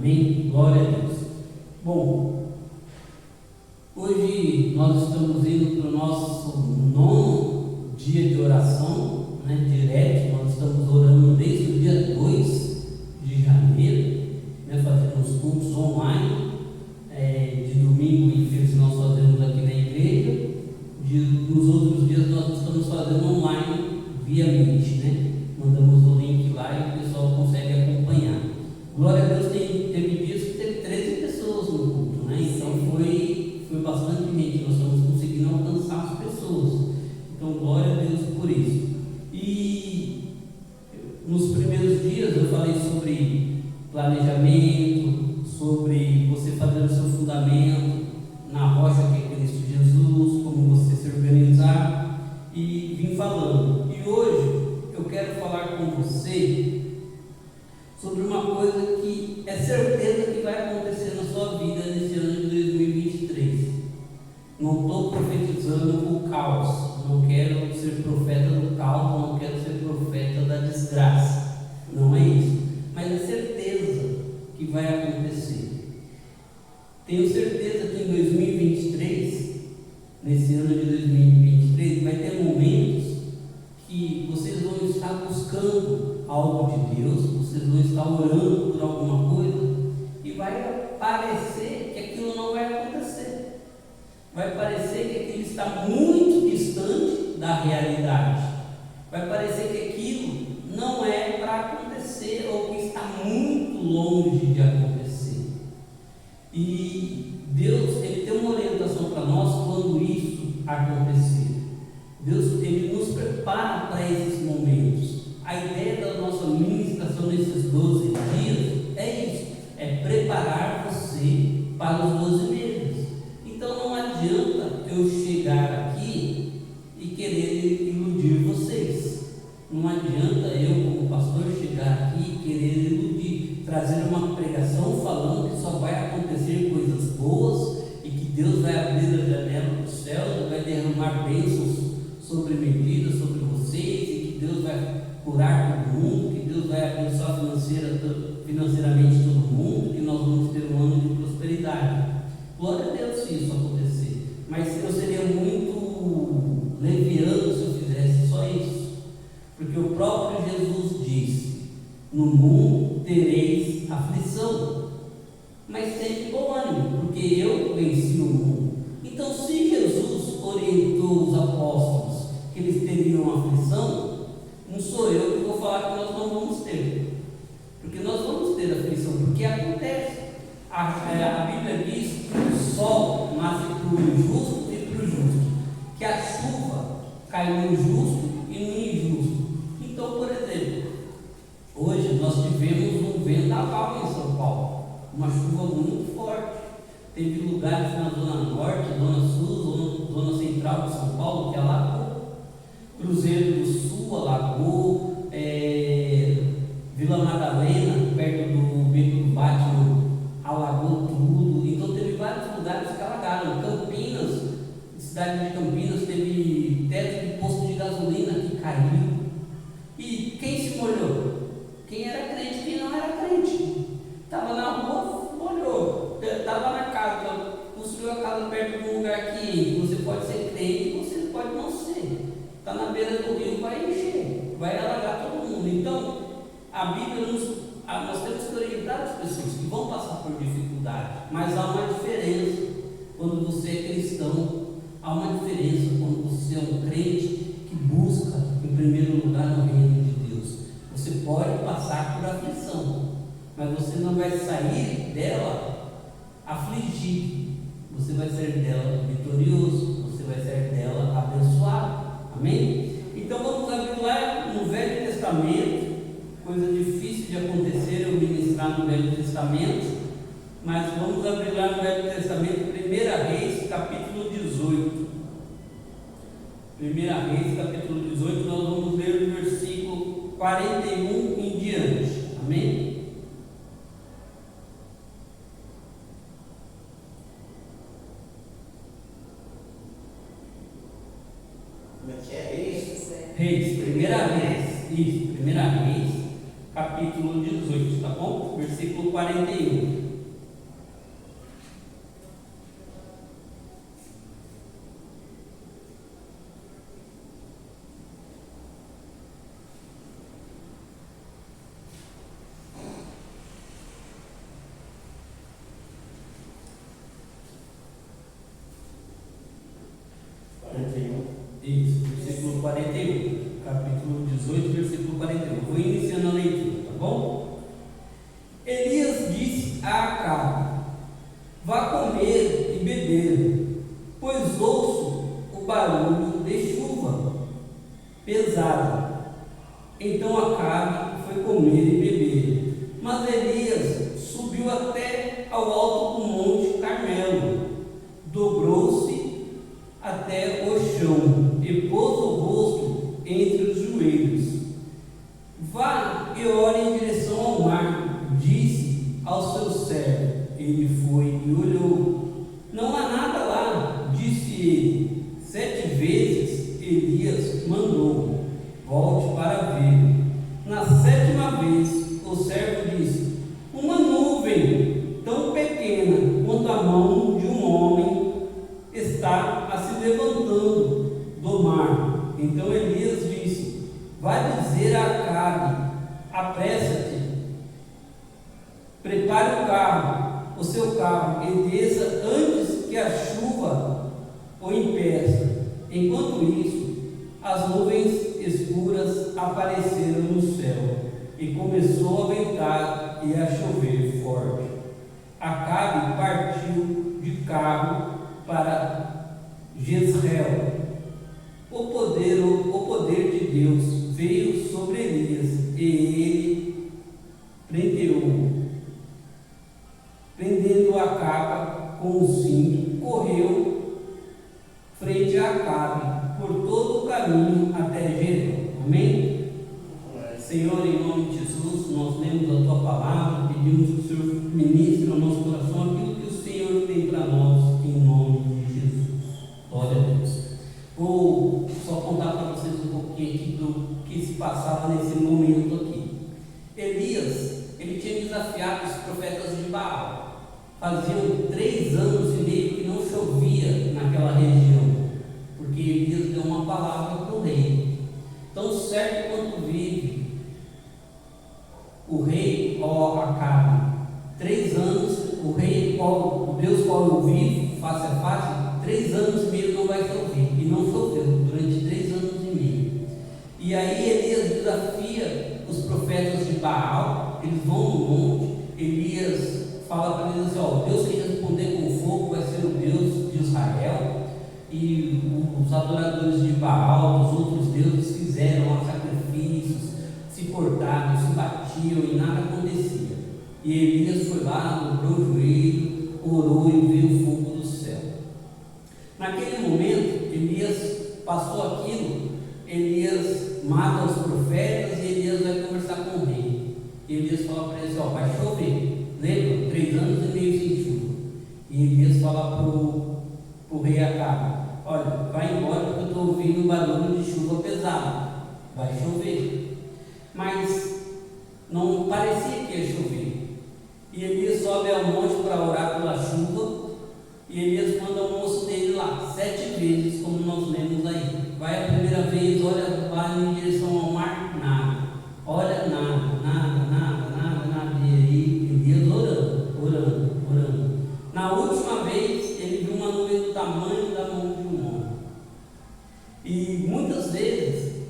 Amém? Glória a Deus. Bom, hoje nós estamos indo para o nosso 9º dia de oração, direto. Nós estamos orando desde o dia 2 de janeiro, fazendo os cultos online, de domingo e terça nós fazemos aqui na igreja, nos outros dias nós estamos fazendo online via Meet, mandamos o link lá e o pessoal consegue acompanhar. Glória a Deus, teve dias que teve 13 pessoas no culto, então foi bastante gente, nós estamos conseguindo alcançar as pessoas, então glória a Deus por isso. E nos primeiros dias eu falei sobre planejamento, sobre você fazer o seu fundamento na rocha que é Cristo Jesus, como você se organizar, e vim falando. E hoje eu quero falar com você sobre uma coisa que é certeza que vai acontecer na sua vida nesse ano de 2023. Não estou profetizando o caos, não quero ser profeta do caos, não quero ser profeta da desgraça, não é isso, mas é certeza que vai acontecer. Tenho certeza que em 2023, nesse ano de 2023, vai ter momentos que vocês vão estar buscando algo de Deus, vocês vão estar orando por alguma coisa e vai parecer que aquilo não vai acontecer, vai parecer que aquilo está muito distante da realidade, vai parecer que aquilo não é para acontecer ou que está muito longe de acontecer. E Deus, Ele tem uma orientação para nós quando isso acontecer. Deus, Ele nos prepara para esses momentos. A ideia da nossa ministração nesses 12 dias é isso, é preparar você para os 12 meses. Então não adianta eu chegar aqui e querer iludir vocês. Não adianta eu, como pastor, chegar aqui e querer iludir, trazer uma pregação falando que só vai acontecer coisas boas e que Deus vai abrir a janela do céu e vai derramar bênçãos sobre medidas sobre vocês, e que Deus vai curar todo mundo, que Deus vai abençoar financeiramente todo mundo, que nós vamos ter um ano de prosperidade. Glória a Deus se isso acontecer, mas eu seria muito leviano se eu fizesse só isso, porque o próprio Jesus disse: no mundo tereis aflição, mas tem bom ânimo, porque eu venci o mundo. Então, se Jesus orientou os apóstolos que eles teriam aflição, não sou eu que vou falar que nós não vamos ter, porque nós vamos ter aflição, porque acontece. A Bíblia diz que o sol nasce para o injusto e para o justo, que a chuva cai no justo e no injusto. Então, por exemplo, hoje nós tivemos um vendaval em São Paulo, uma chuva muito forte. Teve lugares na zona norte, zona sul, zona central de São Paulo que alagou. Cruzeiro do Sul alagou, Vila Madalena, perto do Beco do Batman, alagou tudo. Então teve vários lugares que alagaram. Campinas, cidade de Campinas, teve teto de posto de gasolina que caiu. E quem se molhou? Quem era crente, quem não era crente. Estava na rua, molhou. Estava na casa, construiu a casa perto de um lugar que você pode ser crente, você pode não ser. Está na beira do rio, vai encher, vai alagar todo mundo. Então, a Bíblia nós temos que orientar as pessoas que vão passar por dificuldade, mas há uma diferença quando você é cristão, há uma diferença quando você é um crente que busca, em primeiro lugar, o reino de Deus. Você pode passar por aflição, mas você não vai sair dela afligido, você vai sair dela vitorioso, você vai sair dela abençoado. Amém? Então vamos abrir lá no Velho Testamento, coisa difícil de acontecer eu ministrar no Velho Testamento, mas vamos abrir lá no Velho Testamento, 1 Reis, capítulo 18. 1 Reis, capítulo 18, nós vamos ler o versículo 41 em diante. Amém? Reis, 1 Reis, isso, 1 Reis, capítulo 18, tá bom? Versículo versículo 41. Isso, versículo 41, capítulo 18, versículo 41. Vou iniciando a leitura, tá bom? Elias disse a Acabe: vá comer e beber, pois ouço o barulho de chuva pesada. Então Acabe foi comer e beber, mas Elias subiu até ao alto do monte Carmelo, dobrou-se até o chão e pôs o rosto entre os joelhos. Vá e ore em direção ao mar, disse ao seu servo. Ele foi e olhou. Não há nada lá, disse ele. 7 vezes Elias mandou: volte para ver. Na 7ª vez o servo disse: uma nuvem tão pequena quanto a mão de um homem está a se levantando do mar. Então Elias disse: vai dizer a Acabe: apressa-te, prepare o seu carro e desça antes que a chuva o impeça. Enquanto isso, as nuvens escuras apareceram no céu e começou a ventar e a chover forte. Acabe partiu de carro para Jezreel. O poder de Deus veio sobre Elias e ele prendendo a capa com o cinto, correu frente a Acabe por todo o caminho até Jericó. Amém? Senhor, em nome de Jesus, nós lemos a Tua palavra, pedimos que o Senhor ministre ao nosso coração aquilo que o Senhor tem para nós, em nome de Jesus. Glória a Deus. Vou só contar para vocês um pouquinho aqui do que se passava nesse momento aqui. Elias, ele tinha desafiado os profetas de Baal. Faziam 3 anos e meio que não chovia naquela região, porque Elias deu uma palavra para o rei. Tão certo quanto vive o rei, ó Acabe, 3 anos, o rei, o Deus qual eu vivo, face a face, 3 anos e meio não vai chover. E não choveu durante 3 anos e meio. E aí Elias desafia os profetas de Baal. Eles vão no monte. Elias fala para eles assim: ó, o Deus que responder com fogo vai ser o Deus de Israel. E os adoradores de Baal, os outros deuses, fizeram sacrifícios, se cortaram, se batiam e nada acontecia. E Elias foi lá, dobrou o joelho, orou e veio o fogo do céu. Naquele momento, Elias passou aquilo. Elias mata os profetas e Elias vai conversar com o rei. E Elias fala para eles: ó, vai chover. Lembra? 3 anos e meio sem chuva. E Elias fala para o rei Acabe: olha, vai embora porque eu estou ouvindo um barulho de chuva pesada. Vai chover. Mas não parecia que ia chover. E Elias sobe ao monte para orar pela chuva. E Elias manda o moço dele lá 7 vezes, como nós lemos aí. Vai a primeira vez, olha, vai em direção ao mar, nada. Olha, nada. E aí Elias orando. Na última vez, ele viu uma nuvem do tamanho da mão de um homem. E muitas vezes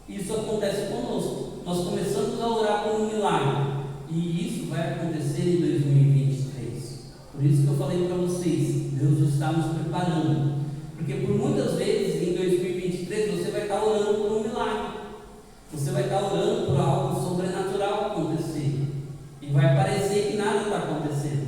isso acontece conosco. Nós começamos a orar por um milagre, e isso vai acontecer em 2023. Por isso que eu falei para vocês, Deus está nos preparando, porque por muitas vezes em 2023 você vai estar orando por um milagre, você vai estar orando por algo sobrenatural acontecer, e vai parecer que nada está acontecendo,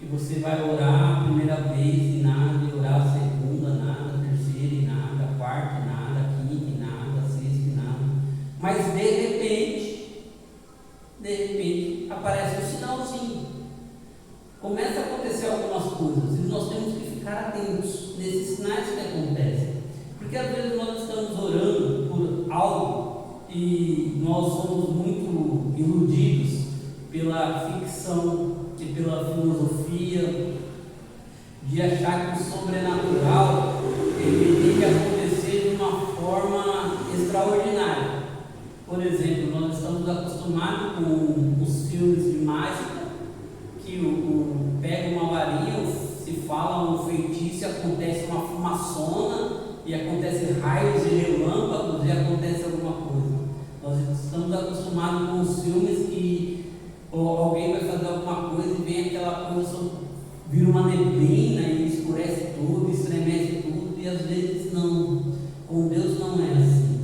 e você vai orar a primeira vez e nada, e orar a segunda, nada, a terceira e nada, a quarta e nada, a quinta e nada, a sexta e nada, mas de repente aparece um sinalzinho, começa a acontecer algumas coisas, e nós temos que ficar atentos nesses sinais que acontecem, porque às vezes nós estamos orando por algo e nós somos muito iludidos pela ficção e pela filosofia, de achar que o sobrenatural ele tem que acontecer de uma forma extraordinária. Por exemplo, nós estamos acostumados com os filmes de mágica, que pega uma varinha, se fala um feitiço, acontece uma fumaçona, e acontece raios e relâmpagos, e acontece alguma coisa. Nós estamos acostumados com os filmes que alguém vai fazer alguma coisa e vem aquela coisa, vira uma neblina e escurece tudo, estremece tudo, e às vezes não. Com Deus não é assim.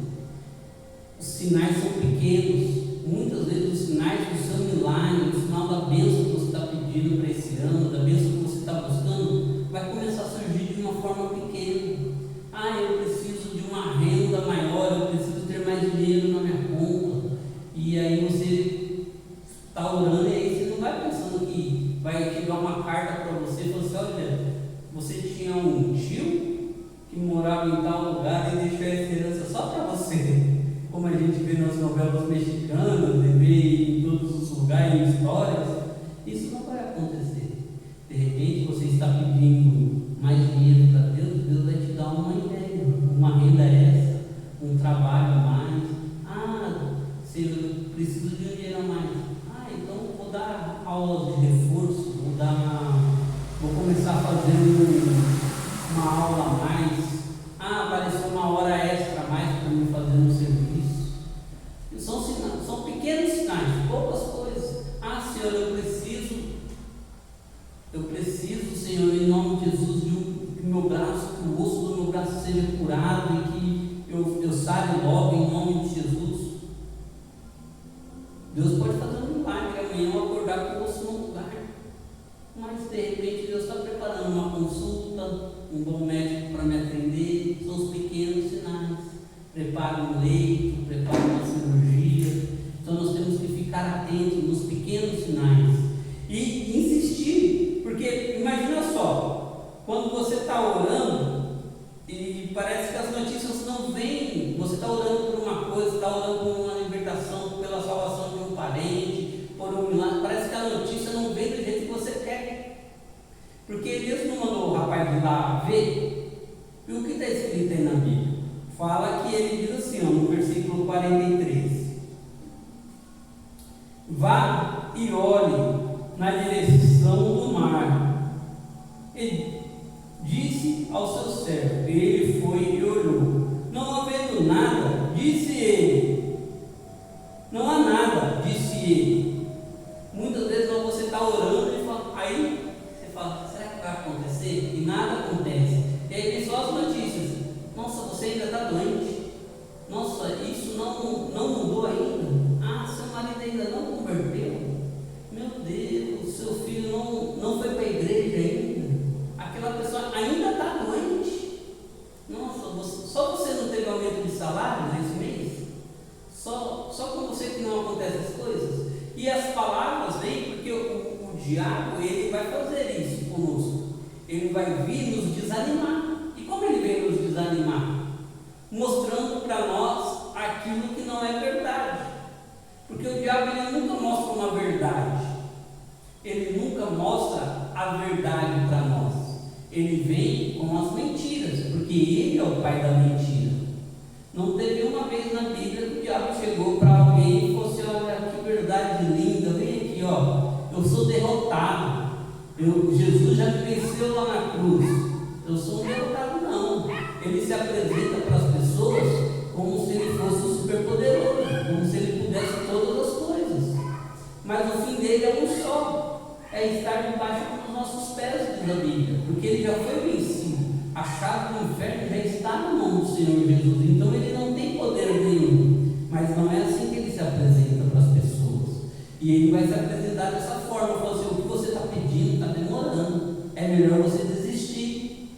Os sinais são pequenos. Muitas vezes os sinais do seu milagre, o sinal da bênção que você está pedindo para esse ano, da bênção que você está buscando, vai começar a surgir de uma forma pequena. Eu preciso de uma renda maior, eu preciso ter mais dinheiro na minha conta. E aí você está orando e aí você não vai pensando que vai chegar uma carta para você e falar assim: olha, você tinha um tio que morava em tal lugar e deixou essa herança só para você. Como a gente vê nas novelas mexicanas, vê em todos os lugares, em histórias, isso não vai acontecer. De repente você está pedindo mais dinheiro para Deus, Deus vai te dar uma ideia, uma renda extra, um trabalho a mais. Se eu preciso de um dinheiro a mais, então vou dar aulas de reforço, vou começar a fazer uma aula a mais. Apareceu uma hora extra a mais para mim fazer um serviço. São pequenos sinais, poucas coisas. Senhor, eu preciso, Senhor, em nome de Jesus, que o osso do meu braço seja curado e que eu saia logo em nome de Jesus. Deus pode fazer um milagre amanhã eu acordar com o osso no lugar, mas de repente Deus está preparando uma consulta, um bom médico para me atender. São os pequenos sinais. Prepara um leito, prepara uma cirurgia. Então nós temos que ficar atentos nos pequenos sinais e insistir, porque imagina só, quando você está orando e parece que as notícias não vêm, você está orando por uma coisa, está orando por uma libertação, pela salvação de um parente, por um milagre, parece que a notícia não vem do jeito que você quer, porque Deus não mandou o rapaz ir lá ver. E o que está escrito aí na Bíblia? Fala que ele diz assim, no versículo 43: vá e olhe na direção do mar. Ele disse ao seu servo, ele foi e olhou. Não havendo nada, disse ele. Não há nada, disse ele. Muitas vezes você está orando e aí você fala: será que vai acontecer? E nada acontece. E aí vem só as notícias: nossa, você ainda está doente. Nossa, isso não mudou ainda. Seu marido ainda não converteu. Meu Deus, seu filho não foi para a igreja ainda. Aquela pessoa ainda está doente. Nossa, só você não teve aumento de salário nesse mês? Só com você que não acontecem as coisas? E as palavras vêm porque o diabo ele vai fazer isso conosco. Ele vai vir nos desanimar. E como ele vem nos desanimar? Mostrando para nós aquilo que não é verdade. Porque o diabo ele nunca mostra uma verdade. Ele nunca mostra a verdade para nós. Ele vem com as mentiras, porque ele é o pai da mentira. Não teve uma vez na Bíblia que o diabo chegou para alguém e falou assim: olha que verdade linda, vem aqui, eu sou derrotado. Jesus já me venceu lá na cruz. Eu sou um derrotado, não. Ele se apresenta para as pessoas como se ele fosse o superpoderoso, como se ele pudesse todas as coisas. Mas o fim dele é um só: é estar debaixo dos nossos pés, diz a Bíblia, porque ele já foi vencido. A chave do inferno já está na mão do Senhor Jesus, então ele não tem poder nenhum. Mas não é assim que ele se apresenta para as pessoas. E ele vai se apresentar dessa forma: falar assim, o que você está pedindo está demorando, é melhor você desistir.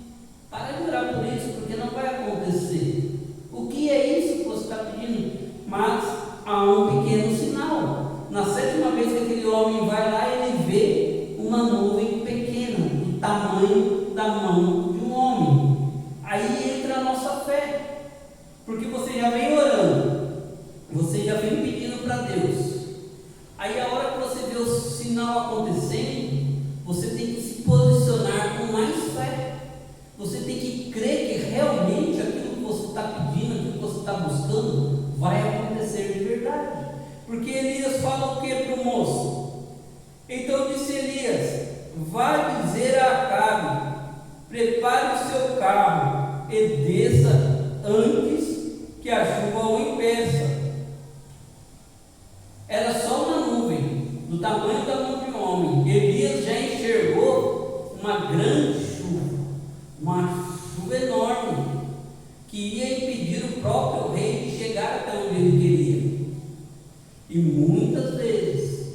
Para de orar por isso, porque não vai acontecer. O que é isso que você está pedindo? Mas há um pequeno sinal. Na sétima vez que aquele homem vai lá, ele vê uma nuvem pequena, do tamanho da mão de um homem. Aí entra a nossa fé, porque você já vem orando, você já vem pedindo para Deus. Aí a hora que você vê o acontecendo, você tem que se posicionar com mais fé. Você tem que crer que realmente aquilo que você está pedindo, aquilo que você está buscando, vai acontecer de verdade. Porque Elias fala o que para o moço? Então disse Elias: vai dizer a Acabe, prepare o seu carro e desça antes que a chuva o impeça. Era só uma nuvem do tamanho da mão de um homem. Elias já enxergou uma grande chuva, uma chuva enorme, que ia impedir o próprio rei de chegar até onde ele queria. E muitas vezes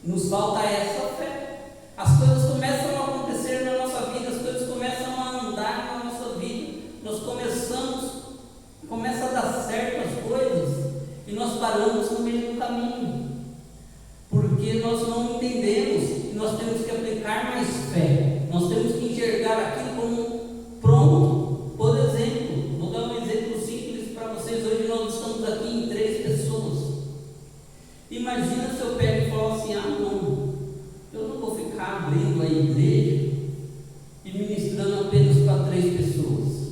nos falta essa fé. As coisas começam a acontecer na nossa vida, as coisas começam a andar na nossa vida, nós começa a dar certo as coisas e nós paramos no meio do caminho, porque nós não entendemos e nós temos que aplicar mais fé, nós temos que enxergar aquilo como pronto. Por exemplo, vou dar um exemplo simples para vocês. Hoje nós estamos aqui em 3 pessoas. Imagina se eu pego e falo assim: ah não, eu não vou ficar abrindo a igreja e ministrando apenas para 3 pessoas.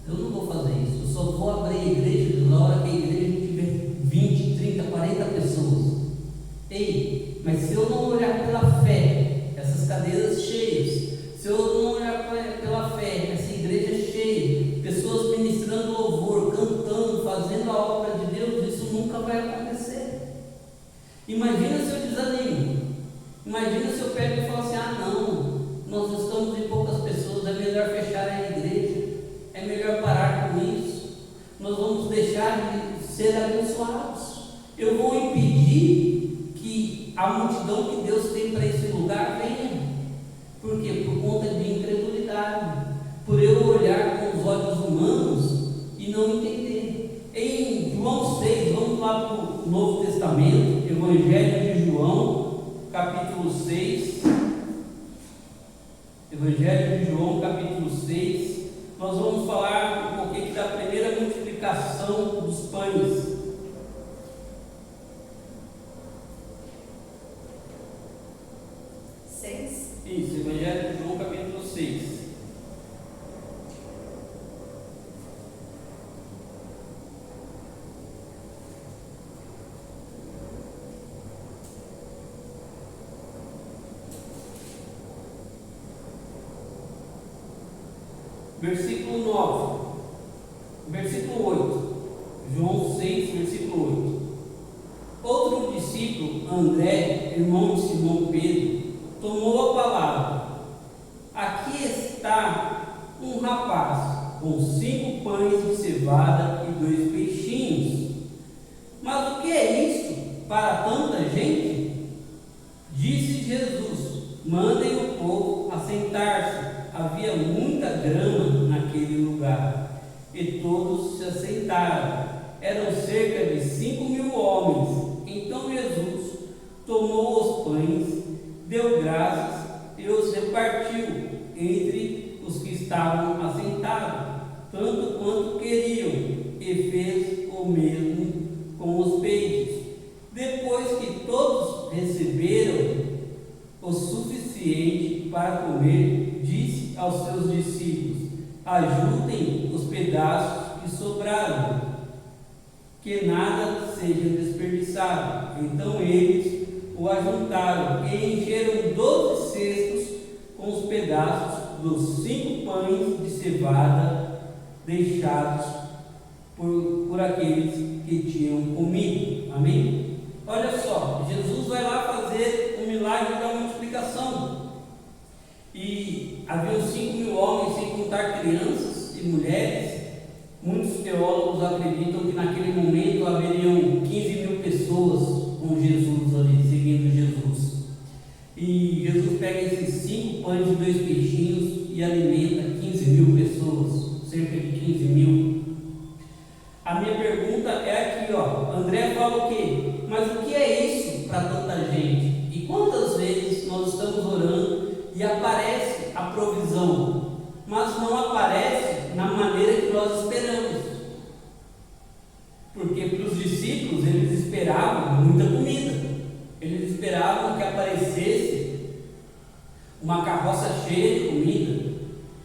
Eu não vou fazer isso. Eu só vou abrir a igreja na hora que a igreja tiver 20, 30, 40 pessoas. Ei, mas se eu não olhar pela fé, essas cadeiras cheias, se eu não olhar pela fé, essa igreja cheia, pessoas ministrando louvor, cantando, fazendo a obra de Deus, isso nunca vai acontecer. Imagina se eu desanimo. Imagina se eu pego e falo assim: ah não, nós estamos em poucas pessoas, é melhor fechar a igreja, é melhor parar com isso, nós vamos deixar de ser abençoados. Eu vou impedir que a multidão que Deus tem para esse lugar venha. Por quê? Por conta de incredulidade, por eu olhar com os olhos humanos e não entender. Em João 6, vamos lá para o Novo Testamento, Evangelho de João, capítulo 6. Evangelho de João, capítulo 6. Nós vamos falar um pouquinho da primeira multiplicação dos pães. Isso, Evangelho de João, capítulo 6. Versículo 9, versículo 8. João 6, versículo 8. Outro discípulo, André, irmão de Simão Pedro, tomou a palavra: aqui está um rapaz com 5 pães de cevada e 2 peixinhos. Mas o que é isto para tanta gente? Disse Jesus: mandem o povo assentar-se. Havia muita grama naquele lugar, e todos se assentaram. Eram cerca de 5.000 homens. Então Jesus tomou os pães, deu graças e os repartiu entre os que estavam assentados, tanto quanto queriam, e fez o mesmo com os peixes. Depois que todos receberam o suficiente para comer, disse aos seus discípulos: ajuntem os pedaços que sobraram, que nada seja desperdiçado. Então eles o ajuntaram e encheram 12 cestos com os pedaços dos 5 pães de cevada deixados por aqueles que tinham comido. Amém? Olha só, Jesus vai lá fazer o milagre da multiplicação. E havia 5.000 homens, sem contar crianças e mulheres. Muitos teólogos acreditam que naquele momento haveriam 15.000 pessoas com Jesus ali, seguindo Jesus. E Jesus pega esses 5 pães e 2 peixinhos e alimenta 15.000 pessoas, cerca de 15.000. A minha pergunta é aqui, ó. André fala o quê? Mas o que é isso para tanta gente? E quantas vezes nós estamos orando e aparece a provisão, mas não aparece na maneira que nós esperamos? Porque para os discípulos, eles esperavam muita comida, eles esperavam que aparecesse uma carroça cheia de comida,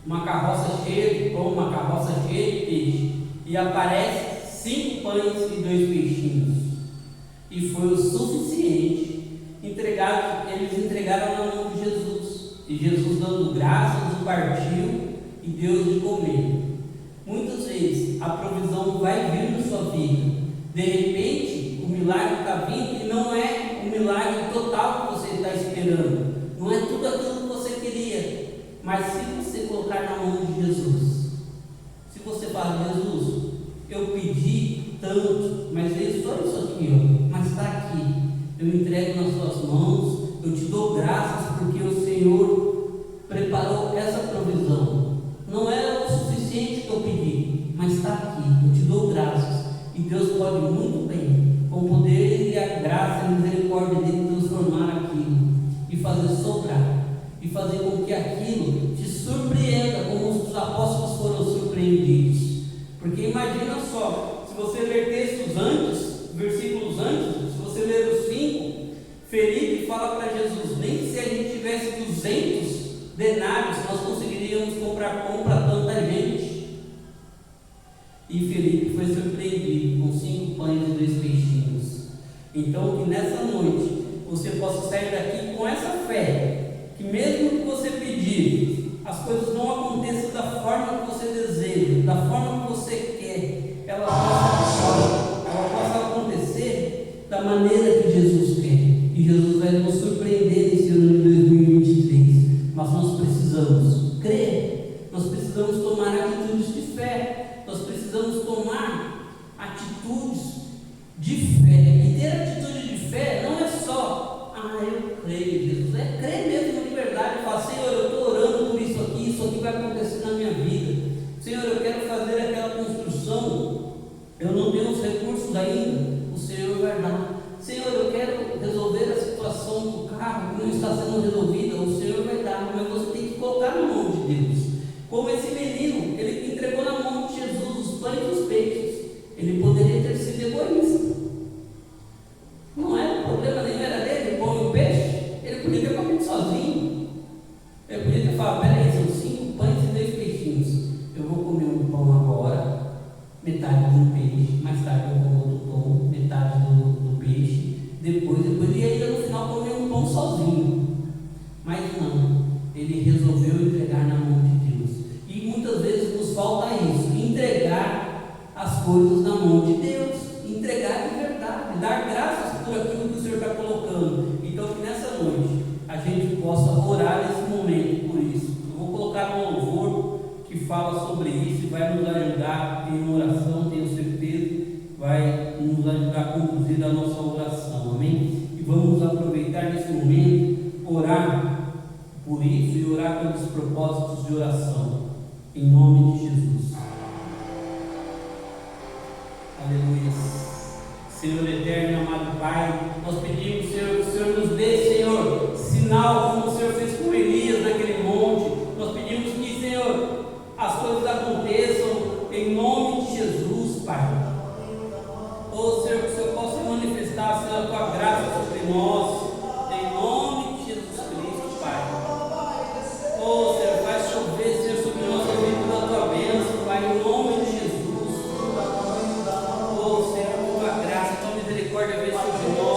uma carroça cheia de pão, uma carroça cheia de peixe, e aparece 5 pães e 2 peixinhos, e foi o suficiente. Eles entregaram na mão de Jesus, e Jesus, dando graças, o partiu e deu de comer. Muitas vezes a provisão vai vir na sua vida, de repente o milagre está vindo e não é o milagre total que você está esperando, não é tudo aquilo que você queria, mas se você colocar na mão de Jesus, se você falar: Jesus, eu pedi tanto, mas veio só isso aqui, ó, mas está aqui, eu entrego nas suas mãos, eu te dou graças porque o Senhor preparou essa provisão, não era o suficiente que eu pedi, mas está aqui, eu te dou graças. E Deus pode muito bem, com o poder e a graça e a misericórdia dele, transformar aquilo e fazer sobrar, e fazer com que aquilo te surpreenda, como os apóstolos foram surpreendidos. Porque imagina só, se você ler textos antes, versículos antes, se você ler os 5, Felipe fala para Jesus: nem se a gente tivesse 200 denários, nós conseguiríamos comprar pão para tanta gente. E Felipe foi surpreendido com 5 pães e 2 peixinhos. Então, que nessa noite você possa sair daqui com essa fé, que mesmo que você pedir, as coisas não aconteçam da forma que você deseja, da forma que você quer, ela possa acontecer da maneira que Jesus quer. E Jesus vai nos surpreender nesse ano de 2023. Mas nós precisamos crer, nós precisamos tomar atitudes de fé. Nós precisamos tomar atitudes de fé. E ter atitude de fé não é só: eu creio, Jesus. É crer mesmo de verdade. Falar: Senhor, eu estou orando por isso aqui vai acontecer na minha vida. Senhor, eu quero fazer aquela construção, eu não tenho os recursos ainda, o Senhor vai dar. Senhor, eu quero resolver a situação do carro que não está sendo resolvida, o Senhor vai dar. Mas você tem que colocar na mão de Deus. Como esse menino, ele entregou na mão de Jesus os pães e os peixes. Ele poderia ter sido egoísta, não era, o problema nem era dele, o pão e o peixe. Ele podia ter comido sozinho. Ele podia ter falado: peraí, são 5 pães e 2 peixinhos, eu vou comer um pão agora, metade de um peixe, mais tarde eu como outro pão, metade do peixe, depois e ainda no final comer um pão sozinho. Mas não, ele resolveu entregar na mão de Deus. E muitas vezes nos falta isso, entregar as coisas na mão de Deus, entregar de verdade, dar graças por aquilo que o Senhor está colocando. Então, que nessa noite a gente possa orar nesse momento por isso. Eu vou colocar um louvor que fala sobre isso e vai nos ajudar em oração, tenho certeza, vai nos ajudar a conduzir a nossa oração, amém? E vamos aproveitar nesse momento, orar por isso e orar pelos propósitos de oração, em nome de Jesus. Aleluia. Senhor eterno e amado Pai, nós pedimos, Senhor, que o Senhor nos dê, Senhor, sinal como o Senhor fez com Elias naquele monte. Nós pedimos que, Senhor, as coisas aconteçam em nome de Jesus, Pai. Senhor, que o Senhor possa manifestar, Senhor, a tua graça sobre nós.